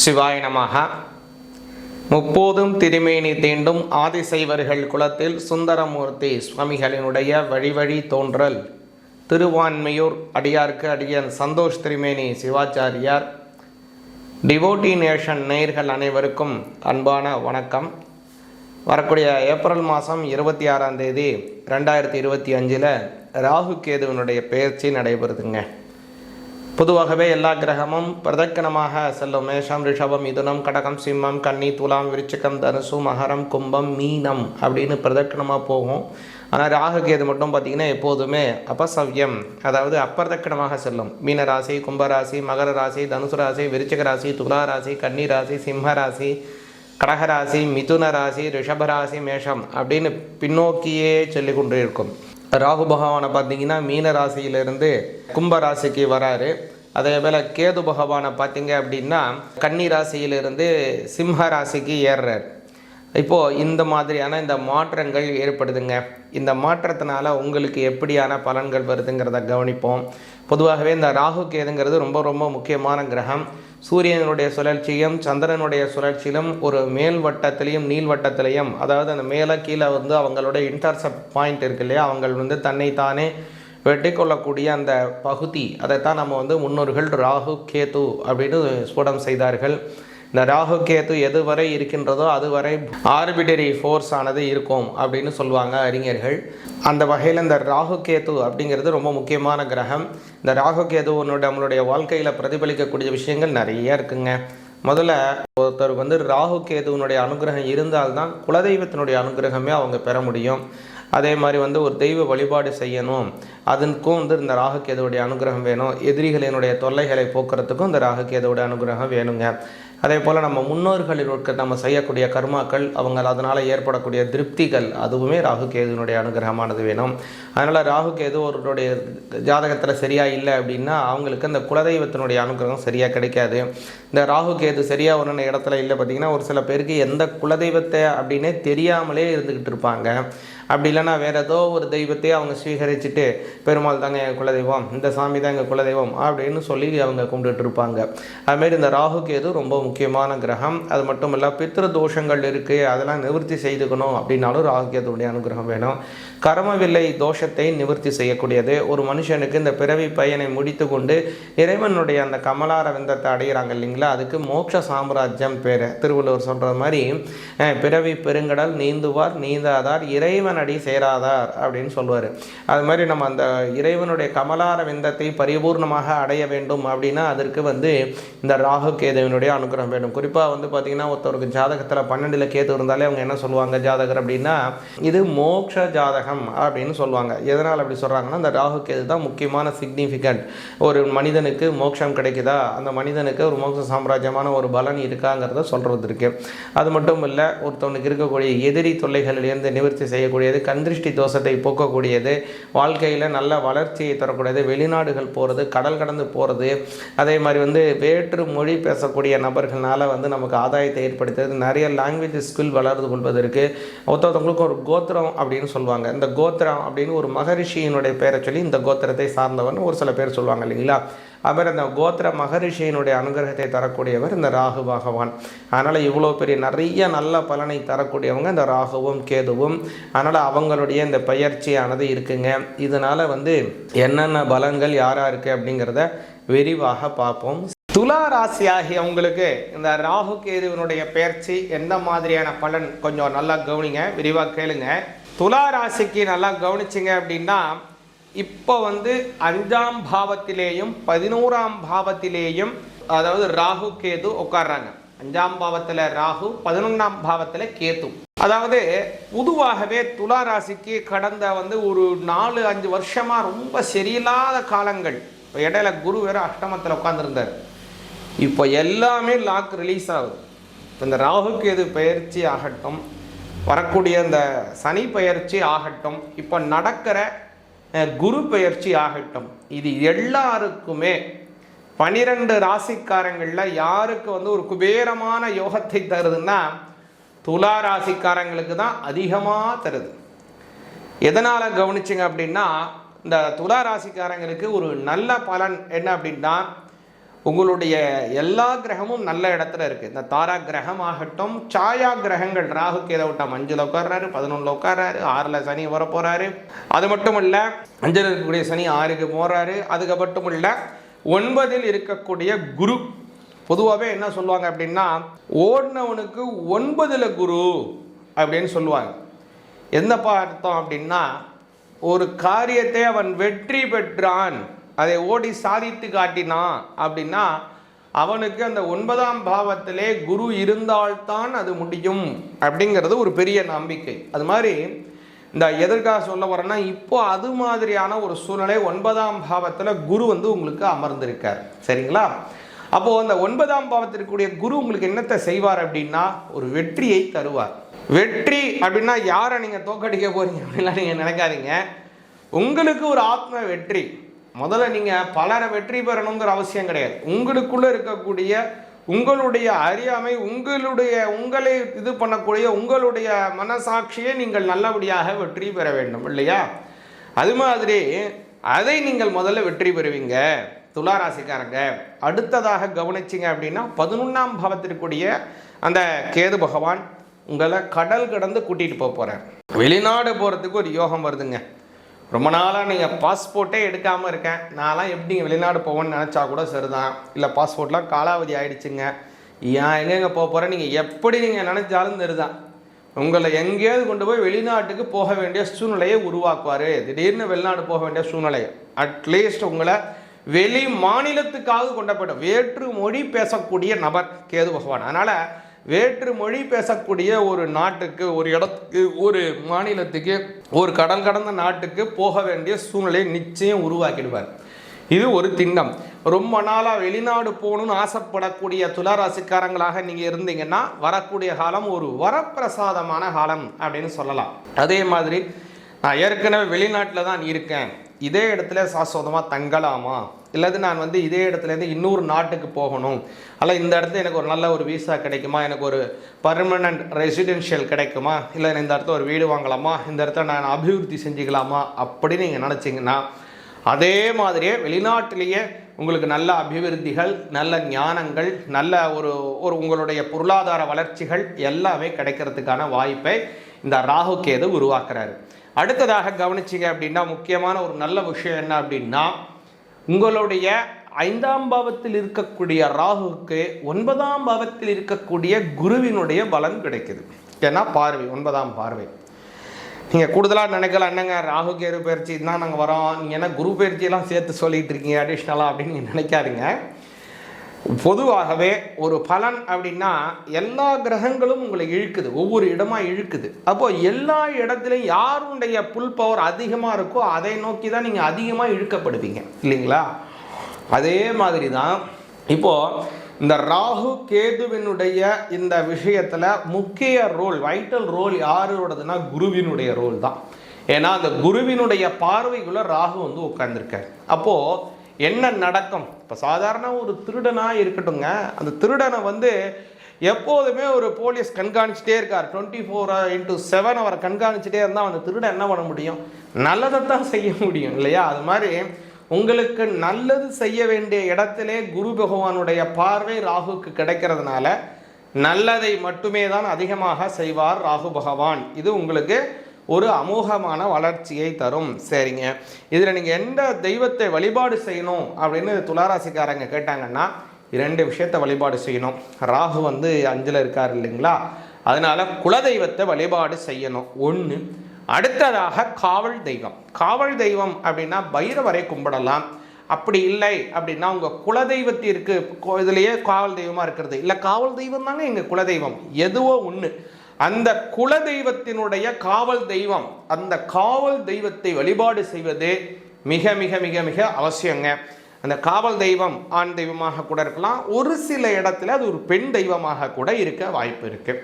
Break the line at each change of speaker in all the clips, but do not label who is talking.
சிவாய நமஹ. முப்போதும் திருமேனி தீண்டும் ஆதிசைவர்கள் குலத்தில் சுந்தரமூர்த்தி சுவாமிகளினுடைய வழி தோன்றல் திருவான்மையூர் அடியார்க்கு அடியன் சந்தோஷ் திருமேனி சிவாச்சாரியார். டிவோட்டி நேஷன் நேயர்கள் அனைவருக்கும் அன்பான வணக்கம். வரக்கூடிய ஏப்ரல் மாதம் 26ஆம் தேதி 2025 ராகு கேதுவினுடைய பெயர்ச்சி நடைபெறுதுங்க. பொதுவாகவே எல்லா கிரகமும் பிரதக்கணமாக செல்லும். மேஷம், ரிஷபம், மிதுனம், கடகம், சிம்மம், கன்னி, துலாம், விருச்சிகம், தனுசு, மகரம், கும்பம், மீனம் அப்படின்னு பிரதக்கணமாக போகும். ஆனால் ராகு கேது மட்டும் பார்த்திங்கன்னா எப்போதுமே அபசவ்யம், அதாவது அப்பிரதக்கணமாக செல்லும். மீனராசி, கும்பராசி, மகர ராசி, தனுசு ராசி, விருச்சிக ராசி, துலா ராசி, கன்னி ராசி, சிம்ம ராசி, கடகராசி, மிதுன ராசி, ரிஷபராசி, மேஷம் அப்படின்னு பின்னோக்கியே சொல்லி கொண்டு இருக்கும். ராகு பகவானை பார்த்திங்கன்னா மீன ராசியிலிருந்து கும்ப ராசிக்கு வராரு. அதே போல் கேது பகவானை பார்த்திங்க அப்படின்னா கன்னி ராசியிலிருந்து சிம்ம ராசிக்கு ஏறுறார். இப்போது இந்த மாதிரியான இந்த மாற்றங்கள் ஏற்படுதுங்க. இந்த மாற்றத்தினால உங்களுக்கு எப்படியான பலன்கள் வருதுங்கிறத கவனிப்போம். பொதுவாகவே இந்த ராகு கேதுங்கிறது ரொம்ப ரொம்ப முக்கியமான கிரகம். சூரியனுடைய சுழற்சியும் சந்திரனுடைய சுழற்சியிலும் ஒரு மேல் வட்டத்திலையும் நீள் வட்டத்திலையும், அதாவது அந்த மேலே கீழே அவங்களுடைய இன்டர்செப்ட் பாயிண்ட் இருக்கு இல்லையா, அவங்க தன்னைத்தானே வெட்டி கொள்ளக்கூடிய அந்த பகுதி, அதைத்தான் நம்ம முன்னோர்கள் ராகு கேது அப்படின்னு ஸ்புடம் செய்தார்கள். இந்த ராகு கேது எதுவரை இருக்கின்றதோ அதுவரை ஆர்பிட்டரி ஃபோர்ஸ் ஆனது இருக்கும் அப்படின்னு சொல்லுவாங்க அறிஞர்கள். அந்த வகையில் இந்த ராகு கேது அப்படிங்கிறது ரொம்ப முக்கியமான கிரகம். இந்த ராகு கேது நம்மளுடைய வாழ்க்கையில் பிரதிபலிக்கக்கூடிய விஷயங்கள் நிறைய இருக்குங்க. முதல்ல ஒருத்தருக்கு ராகு கேதுவனுடைய அனுகிரகம் இருந்தால்தான் குலதெய்வத்தினுடைய அனுகிரகமே அவங்க பெற முடியும். அதே மாதிரி ஒரு தெய்வ வழிபாடு செய்யணும், அதுக்கும் இந்த ராகு கேதுவுடைய அனுகிரகம் வேணும். எதிரிகளினுடைய தொல்லைகளை போக்குறதுக்கும் இந்த ராகு கேதுவுடைய அனுகிரகம் வேணுங்க. அதே போல் நம்ம முன்னோர்களுக்கு நம்ம செய்யக்கூடிய கர்மாக்கள், அவங்க அதனால் ஏற்படக்கூடிய திருப்திகள், அதுவுமே ராகு கேதுவினுடைய அனுகிரகமானது வேணும். அதனால் ராகு கேது ஒருவருடைய ஜாதகத்தில் சரியாக இல்லை அப்படின்னா அவங்களுக்கு அந்த குலதெய்வத்தினுடைய அனுகிரகம் சரியாக கிடைக்காது. இந்த ராகு கேது சரியாக ஒன்று இடத்துல இல்லை பார்த்திங்கன்னா ஒரு சில பேருக்கு எந்த குலதெய்வத்தை அப்படின்னே தெரியாமலே இருந்துக்கிட்டு இருப்பாங்க. அப்படி இல்லைன்னா வேறு ஏதோ ஒரு தெய்வத்தையே அவங்க ஸ்வீகரிச்சுட்டு பெருமாள் தாங்க எங்கள் குலதெய்வம், இந்த சாமி தான் எங்கள் குலதெய்வம் அப்படின்னு சொல்லி அவங்க கும்பிட்டுட்டு இருப்பாங்க. அதுமாரி இந்த ராகு கேது ரொம்ப முக்கியமான கிரகம். அது மட்டும் இல்லை, பித்ரு தோஷங்கள் இருக்குது, அதெல்லாம் நிவர்த்தி செய்துக்கணும் அப்படின்னாலும் ராகு கேதுடைய அனுகிரகம் வேணும். கர்மவில்லை தோஷத்தை நிவர்த்தி செய்யக்கூடியது. ஒரு மனுஷனுக்கு இந்த பிறவி பயனை முடித்து கொண்டு இறைவனுடைய அந்த கமலார விந்தத்தை அடைகிறாங்க இல்லைங்களா, அதுக்கு மோட்ச சாம்ராஜ்யம் பேர். திருவள்ளுவர் சொல்கிற மாதிரி பிறவி பெருங்கடல் நீந்துவார் நீந்தாதார் இறைவன் அடி சேராதார் அப்படின்னு சொல்லுவார். அது மாதிரி நம்ம அந்த இறைவனுடைய கமலார விந்தத்தை பரிபூர்ணமாக அடைய வேண்டும் அப்படின்னா அதற்கு இந்த ராகு கேதுவினுடைய அனுகிரகம் வேணும். குறிப்பாக பார்த்திங்கன்னா ஒருத்தருக்கு ஜாதகத்தில் 12 கேது இருந்தாலே அவங்க என்ன சொல்லுவாங்க ஜாதகர் அப்படின்னா, இது மோட்ச ஜாதகம் அப்படின்னு சொல்லுவாங்க. எதனால் அப்படி சொல்கிறாங்கன்னா, அந்த ராகு கேது தான் முக்கியமான சிக்னிஃபிகண்ட். ஒரு மனிதனுக்கு மோட்சம் கிடைக்குதா, அந்த மனிதனுக்கு ஒரு மோட்ச சாம்ராஜ்யமான ஒரு பலன் இருக்காங்கிறத சொல்கிறது இருக்குது. அது மட்டும் இல்லை, ஒருத்தவனுக்கு இருக்கக்கூடிய எதிரி தொல்லைகளிலிருந்து நிவர்த்தி செய்யக்கூடியது, கண்திருஷ்டி தோஷத்தை போக்கக்கூடியது, வாழ்க்கையில் நல்ல வளர்ச்சியை தரக்கூடியது, வெளிநாடுகள் போகிறது, கடல் கடந்து போகிறது, அதே மாதிரி வேற்று மொழி பேசக்கூடிய நபர்களால் நமக்கு ஆதாயத்தை ஏற்படுத்துறது, நிறைய லாங்குவேஜ் ஸ்கில் வளர்ந்து கொள்வதற்கு. ஒருத்தவங்களுக்கு ஒரு கோத்திரம் அப்படின்னு சொல்லுவாங்க. இந்த கோத்திரம் அப்படின்னு ஒரு மகரிஷியினுடைய பெயரை சொல்லி இந்த கோத்திரத்தை சார்ந்தவன் ஒரு சில பேர் சொல்லுவாங்க இல்லைங்களா. அவர் அந்த கோத்திர மகரிஷியினுடைய அனுகிரகத்தை தரக்கூடியவர் இந்த ராகு பகவான். அதனால் இவ்வளோ பெரிய நிறைய நல்ல பலனை தரக்கூடியவங்க இந்த ராகுவும் கேதுவும். அதனால் அவங்களுடைய இந்த பயிற்சியானது இருக்குங்க. இதனால் என்னென்ன பலன்கள் யாராருக்கு அப்படிங்கிறத விரிவாக பார்ப்போம். துலா ராசி ஆகியவங்களுக்கு இந்த ராகு கேதுவினுடைய பயிற்சி எந்த மாதிரியான பலன் கொஞ்சம் நல்லா கவனிங்க, விரிவாக கேளுங்க. துலா ராசிக்கு நல்லா கவனிச்சிங்க அப்படின்னா, இப்போ 5ஆம் பாவத்திலேயும் 11ஆம் பாவத்திலேயும், அதாவது ராகு கேது உட்கார்றாங்க. 5ஆம் பாவத்தில் ராகு, 11ஆம் பாவத்தில் கேது. அதாவது பொதுவாகவே துலா ராசிக்கு கடந்த ஒரு 4-5 வருஷமாக ரொம்ப சரியில்லாத காலங்கள். இப்போ இடையில குரு வேறு அஷ்டமத்தில் உட்காந்துருந்தார். இப்போ எல்லாமே லாக் ரிலீஸ் ஆகுது. இந்த ராகு கேது பயிற்சி ஆகட்டும், வரக்கூடிய இந்த சனி பயிற்சி ஆகட்டும், இப்போ நடக்கிற குரு பயிற்சி ஆகட்டும், இது எல்லாருக்குமே 12 ராசிக்காரங்களில் யாருக்கு ஒரு குபேரமான யோகத்தை தருதுன்னா துலா ராசிக்காரங்களுக்கு தான் அதிகமாக தருது. எதனால் கவனிச்சிங்க அப்படின்னா, இந்த துலா ராசிக்காரங்களுக்கு ஒரு நல்ல பலன் என்ன அப்படின்னா, உங்களுடைய எல்லா கிரகமும் நல்ல இடத்துல இருக்குது. இந்த தாரா கிரகம் ஆகட்டும், சாயா கிரகங்கள் ராகு கேது விட்டால் 5ல் உட்கார்றாரு, 11ல் உட்கார்றாரு, 6ல் சனி வர போகிறாரு. அது மட்டும் இல்லை, 5ல் இருக்கக்கூடிய சனி 6க்கு போகிறாரு. அதுக்கு மட்டும் இல்லை, 9ல் இருக்கக்கூடிய குரு. பொதுவாகவே என்ன சொல்லுவாங்க அப்படின்னா, ஓடினவனுக்கு 9ல் குரு அப்படின்னு சொல்லுவாங்க. என்னப்பா அர்த்தம் அப்படின்னா, ஒரு காரியத்தை அவன் வெற்றி பெற்றான், அதை ஓடி சாதித்து காட்டினான் அப்படின்னா அவனுக்கு அந்த 9ஆம் பாவத்திலே குரு இருந்தால்தான் அது முடியும் அப்படிங்கிறது ஒரு பெரிய நம்பிக்கை. அது மாதிரி இந்த எதற்காக சொல்ல வரேன்னா, இப்போ அது மாதிரியான ஒரு சூழ்நிலை 9ஆம் பாவத்தில் குரு உங்களுக்கு அமர்ந்திருக்கார். சரிங்களா? அப்போது அந்த 9ஆம் பாவத்திற்குரிய குரு உங்களுக்கு என்னத்தை செய்வார் அப்படின்னா, ஒரு வெற்றியை தருவார். வெற்றி அப்படின்னா யாரை நீங்கள் தோக்கடிக்க போறீங்க அப்படின்லாம் நீங்கள் நினைக்காதீங்க. உங்களுக்கு ஒரு ஆத்ம வெற்றி. முதல்ல நீங்கள் பலரை வெற்றி பெறணுங்கிற அவசியம் கிடையாது. உங்களுக்குள்ளே இருக்கக்கூடிய உங்களுடைய அறியாமை, உங்களை இது பண்ணக்கூடிய உங்களுடைய மனசாட்சியை நீங்கள் நல்லபடியாக வெற்றி பெற வேண்டும் இல்லையா? அது மாதிரி அதை நீங்கள் முதல்ல வெற்றி பெறுவீங்க துளாராசிக்காரங்க. அடுத்ததாக கவனிச்சிங்க அப்படின்னா, 11ஆம் பாவத்திற்குரிய அந்த கேது பகவான் உங்களை கடல் கடந்து கூட்டிகிட்டு போக போகிறார். வெளிநாடு போகிறதுக்கு ஒரு யோகம் வருதுங்க. ரொம்ப நாளாக நீங்கள் பாஸ்போர்ட்டே எடுக்காமல் இருக்கேன், நான்லாம் எப்படி வெளிநாடு போவேன்னு நினச்சா கூட சரிதான். இல்லை பாஸ்போர்ட்லாம் காலாவதி ஆகிடுச்சுங்க, ஏன் எங்கெங்கே போக போகிறேன், நீங்கள் எப்படி நீங்கள் நினச்சாலும் சரிதான். உங்களை எங்கேயாவது கொண்டு போய் வெளிநாட்டுக்கு போக வேண்டிய சூழ்நிலையை உருவாக்குவார். திடீர்னு வெளிநாடு போக வேண்டிய சூழ்நிலை, அட்லீஸ்ட் உங்களை வெளி மாநிலத்துக்காக கொண்டப்பட்ட வேற்று மொழி பேசக்கூடிய நபர் கேது பகவான். அதனால் வேற்று மொழி பேசக்கூடிய ஒரு நாட்டுக்கு, ஒரு இடத்துக்கு, ஒரு மாநிலத்துக்கு, ஒரு கடல் கடந்த நாட்டுக்கு போக வேண்டிய சூழ்நிலையை நிச்சயம் உருவாக்கிடுவார். இது ஒரு திண்ணம். ரொம்ப நாளாக வெளிநாடு போகணும்னு ஆசைப்படக்கூடிய துளாராசிக்காரங்களாக நீங்கள் இருந்தீங்கன்னா வரக்கூடிய காலம் ஒரு வரப்பிரசாதமான காலம் அப்படின்னு சொல்லலாம். அதே மாதிரி நான் ஏற்கனவே வெளிநாட்டில் தான் இருக்கேன், இதே இடத்துல சாஸ்வதமாக தங்கலாமா, இல்லது நான் இதே இடத்துலேருந்து இன்னொரு நாட்டுக்கு போகணும், அல்ல இந்த இடத்துல எனக்கு ஒரு நல்ல ஒரு விசா கிடைக்குமா, எனக்கு ஒரு பர்மனண்ட் ரெசிடென்ஷியல் கிடைக்குமா, இல்லை இந்த இடத்துல ஒரு வீடு வாங்கலாமா, இந்த இடத்துல நான் அபிவிருத்தி செஞ்சுக்கலாமா அப்படின்னு நீங்கள் நினச்சிங்கன்னா, அதே மாதிரியே வெளிநாட்டிலேயே உங்களுக்கு நல்ல அபிவிருத்திகள், நல்ல ஞானங்கள், நல்ல ஒரு உங்களுடைய பொருளாதார வளர்ச்சிகள் எல்லாமே கிடைக்கிறதுக்கான வாய்ப்பை இந்த ராகு கேது உருவாக்குறாரு. அடுத்ததாக கவனிச்சிங்க அப்படின்னா, முக்கியமான ஒரு நல்ல விஷயம் என்ன அப்படின்னா, உங்களுடைய 5ஆம் பாவத்தில் இருக்கக்கூடிய ராகுக்கு 9ஆம் பாவத்தில் இருக்கக்கூடிய குருவினுடைய பலன் கிடைக்குது. ஏன்னா பார்வை, 9ஆம் பார்வை. நீங்கள் கூடுதலாக நினைக்கலாம், என்னங்க ராகு கேது பயிற்சி தான் நாங்கள் வரோம், நீங்கள் என்ன குரு பயிற்சியெல்லாம் சேர்த்து சொல்லிகிட்டு இருக்கீங்க அடிஷ்னலாக அப்படின்னு நீங்கள் நினைக்காதீங்க. பொதுவாகவே ஒரு பலன் அப்படின்னா எல்லா கிரகங்களும் உங்களை இழுக்குது, ஒவ்வொரு இடமா இழுக்குது. அப்போது எல்லா இடத்துலையும் யாருடைய புல் பவர் அதிகமாக இருக்கோ அதை நோக்கி தான் நீங்கள் அதிகமாக இழுக்கப்படுவீங்க இல்லைங்களா? அதே மாதிரி தான் இப்போது இந்த ராகு கேதுவினுடைய இந்த விஷயத்தில் முக்கிய ரோல், வைட்டல் ரோல் யாரோடதுன்னா குருவினுடைய ரோல் தான். ஏன்னா அந்த குருவினுடைய பார்வைக்குள்ளே ராகு உட்கார்ந்துருக்கார். அப்போது என்ன நடக்கும்? இப்போ சாதாரண ஒரு திருடனாக இருக்கட்டுங்க, அந்த திருடனை எப்போதுமே ஒரு போலீஸ் கண்காணிச்சிட்டே இருக்கார். 24/7 அவரை கண்காணிச்சிட்டே இருந்தால் அந்த திருடன் என்ன பண்ண முடியும்? நல்லதைத்தான் செய்ய முடியும் இல்லையா? அது மாதிரி உங்களுக்கு நல்லது செய்ய வேண்டிய இடத்திலே குரு பகவானுடைய பார்வை ராகுக்கு கிடைக்கிறதுனால நல்லதை மட்டுமே தான் அதிகமாக செய்வார் ராகு பகவான். இது உங்களுக்கு ஒரு அமோகமான வளர்ச்சியை தரும். சரிங்க, இதில் நீங்கள் எந்த தெய்வத்தை வழிபாடு செய்யணும் அப்படின்னு துளாராசிக்காரங்க கேட்டாங்கன்னா 2 விஷயத்தை வழிபாடு செய்யணும். ராகு 5ல் இருக்கார் இல்லைங்களா, அதனால் குலதெய்வத்தை வழிபாடு செய்யணும் ஒன்று. அடுத்ததாக காவல் தெய்வம். காவல் தெய்வம் அப்படின்னா பைரவரை கும்பிடலாம். அப்படி இல்லை அப்படின்னா உங்கள் குலதெய்வத்திற்கு இதுலேயே காவல் தெய்வமாக இருக்கிறது இல்லை, காவல் தெய்வம் தாங்க எங்கள் குலதெய்வம், எதுவோ ஒன்று, அந்த குலதெய்வத்தினுடைய காவல் தெய்வம், அந்த காவல் தெய்வத்தை வழிபாடு செய்வது மிக மிக மிக மிக அவசியங்க. அந்த காவல் தெய்வம் ஆண் தெய்வமாக கூட இருக்கலாம், ஒரு சில இடத்துல அது ஒரு பெண் தெய்வமாக கூட இருக்க வாய்ப்பு இருக்கு.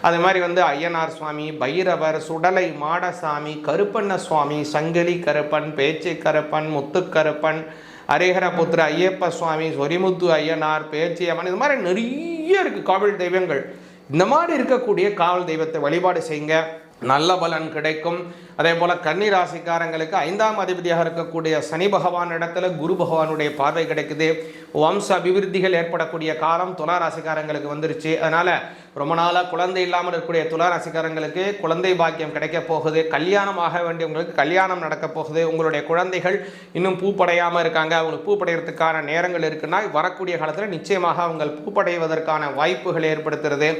அது மாதிரி ஐயனார் சுவாமி, பைரவர், சுடலை மாடசாமி, கருப்பண்ண சுவாமி, சங்கிலி கருப்பன், பேச்சை கருப்பன், முத்துக்கருப்பன், ஹரிஹரபுத்திர ஐயப்ப சுவாமி, சொரிமுத்து ஐயனார், பேச்சி அம்மன், இது மாதிரி நிறைய இருக்கு காவல் தெய்வங்கள். இந்த மாதிரி இருக்கக்கூடிய காவல் தெய்வத்தை வழிபாடு செய்யுங்க. நல்ல பலன் கிடைக்கும். அதே போல் கன்னி ராசிக்காரங்களுக்கு 5ஆம் அதிபதியாக இருக்கக்கூடிய சனி பகவான் இடத்துல குரு பகவானுடைய பார்வை கிடைக்குது. வம்ச அபிவிருத்திகள் ஏற்படக்கூடிய காலம் துலா ராசிக்காரங்களுக்கு வந்துருச்சு. அதனால் ரொம்ப நாளாக குழந்தை இல்லாமல் இருக்கக்கூடிய துலா ராசிக்காரங்களுக்கு குழந்தை பாக்கியம் கிடைக்க போகுது. கல்யாணம் ஆக வேண்டியவங்களுக்கு கல்யாணம் நடக்க போகுது. உங்களுடைய குழந்தைகள் இன்னும் பூப்படையாமல் இருக்காங்க, அவங்களுக்கு பூப்படைகிறதுக்கான நேரங்கள் இருக்குன்னா வரக்கூடிய காலத்தில் நிச்சயமாக அவங்க பூப்படைவதற்கான வாய்ப்புகள் ஏற்படுத்துறது.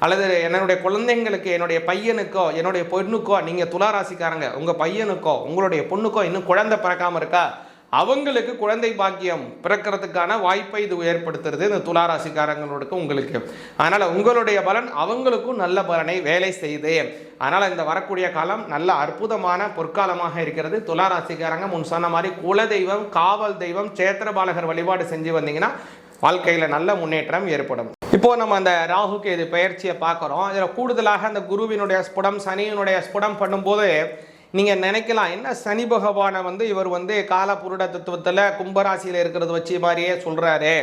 அல்லது என்னுடைய குழந்தைங்களுக்கு, என்னுடைய பையனுக்கோ என்னுடைய பொண்ணுக்கோ, நீங்கள் துலா ராசிக்காரங்க உங்கள் பையனுக்கோ உங்களுடைய பொண்ணுக்கோ இன்னும் குழந்தை பிறக்காமல் இருக்கா, அவங்களுக்கு குழந்தை பாக்கியம் பிறக்கிறதுக்கான வாய்ப்பை இது ஏற்படுத்துறது இந்த துளாராசிக்காரங்களுக்கு உங்களுக்கு. அதனால் உங்களுடைய பலன் அவங்களுக்கும் நல்ல பலனை வேலை செய்யுது. அதனால் இந்த வரக்கூடிய காலம் நல்ல அற்புதமான பொற்காலமாக இருக்கிறது. துளாராசிக்காரங்க முன் சொன்ன மாதிரி குலதெய்வம், காவல் தெய்வம், சேத்திரபாலகர் வழிபாடு செஞ்சு வந்தீங்கன்னா வாழ்க்கையில் நல்ல முன்னேற்றம் ஏற்படும். இப்போ நம்ம அந்த ராகு கேது பெயர்ச்சியை பார்க்குறோம். இதில் கூடுதலாக அந்த குருவினுடைய ஸ்புடம், சனியினுடைய ஸ்புடம் பண்ணும்போது நீங்கள் நினைக்கலாம், என்ன சனி பகவானை இவர் காலபுருட தத்துவத்தில் கும்பராசியில் இருக்கிறது வச்சு மாதிரியே சொல்கிறாரு,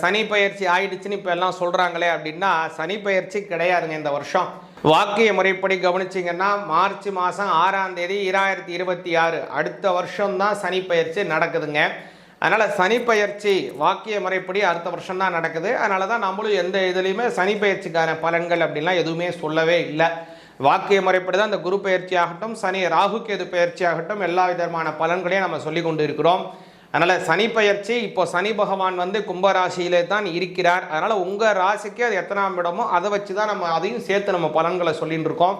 சனி பயிற்சி ஆயிடுச்சுன்னு இப்போ எல்லாம் சொல்கிறாங்களே அப்படின்னா, சனி பயிற்சி கிடையாதுங்க. இந்த வருஷம் வாக்கிய முறைப்படி கவனிச்சிங்கன்னா மார்ச் மாதம் 6ஆம் தேதி 2026 அடுத்த வருஷம்தான் சனி பயிற்சி நடக்குதுங்க. அதனால் சனி பயிற்சி வாக்கிய முறைப்படி அடுத்த வருஷம் தான் நடக்குது. அதனால தான் நம்மளும் எந்த இதுலேயுமே சனி பயிற்சிக்கான பலன்கள் அப்படின்லாம் எதுவுமே சொல்லவே இல்லை. வாக்கிய முறைப்படி தான் இந்த குரு பயிற்சி ஆகட்டும், சனி ராகு கேது பயிற்சி ஆகட்டும், எல்லா விதமான பலன்களையும் நம்ம சொல்லி கொண்டு இருக்கிறோம். அதனால் சனி பயிற்சி இப்போ சனி பகவான் கும்பராசியிலே தான் இருக்கிறார். அதனால் உங்கள் ராசிக்கு அது எத்தனாம் இடமோ அதை வச்சு தான் நம்ம அதையும் சேர்த்து நம்ம பலன்களை சொல்லிட்டு இருக்கோம்.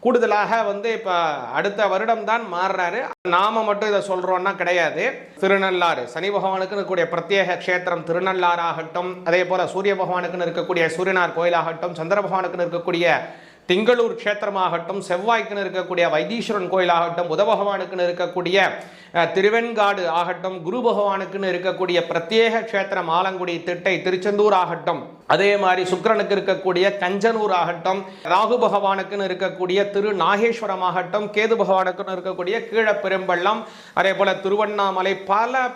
கூடுதலாக இப்போ அடுத்த வருடம் தான் மாறுறாரு. நாம மட்டும் இதை சொல்கிறோன்னா கிடையாது. திருநள்ளாறு சனி பகவானுக்குன்னு இருக்கக்கூடிய பிரத்யேக க்ஷேத்திரம் திருநள்ளாறு ஆகட்டும், அதே போல் சூரிய பகவானுக்குன்னு இருக்கக்கூடிய சூரியனார் கோயிலாகட்டும், சந்திர பகவானுக்குன்னு இருக்கக்கூடிய திங்களூர் க்ஷேத்திரமாகட்டும், செவ்வாய்க்குன்னு இருக்கக்கூடிய வைத்தீஸ்வரன் கோயிலாகட்டும், புத பகவானுக்குன்னு இருக்கக்கூடிய திருவெண்காடு ஆகட்டும், குரு பகவானுக்குன்னு இருக்கக்கூடிய பிரத்யேக க்ஷேத்திரம் ஆலங்குடி திட்டை திருச்செந்தூர் ஆகட்டும், அதே மாதிரி சுக்கிரனுக்கு இருக்கக்கூடிய கஞ்சனூர் ஆகட்டும், ராகு பகவானுக்குன்னு இருக்கக்கூடிய திரு நாகேஸ்வரம் ஆகட்டும், கேது பகவானுக்குன்னு இருக்கக்கூடிய கீழப்பெரும்பள்ளம், அதே போல திருவண்ணாமலை,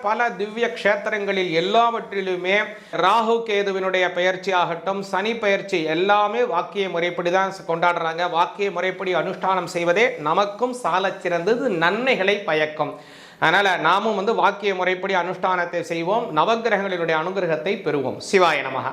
பல திவ்ய க்ஷேத்திரங்களில் எல்லாவற்றிலுமே ராகு கேதுவினுடைய பயிற்சி ஆகட்டும், சனி பயிற்சி எல்லாமே வாக்கிய முறைப்படி தான் கொண்டாடுறாங்க. வாக்கிய முறைப்படி அனுஷ்டானம் செய்வதே நமக்கும் சாலச் சிறந்தது, நன்மைகளை பயக்கும். அதனால் நாமும் வாக்கிய முறைப்படி அனுஷ்டானத்தை செய்வோம், நவக்கிரகங்களினுடைய அனுகிரகத்தை பெறுவோம். சிவாய நமஹ.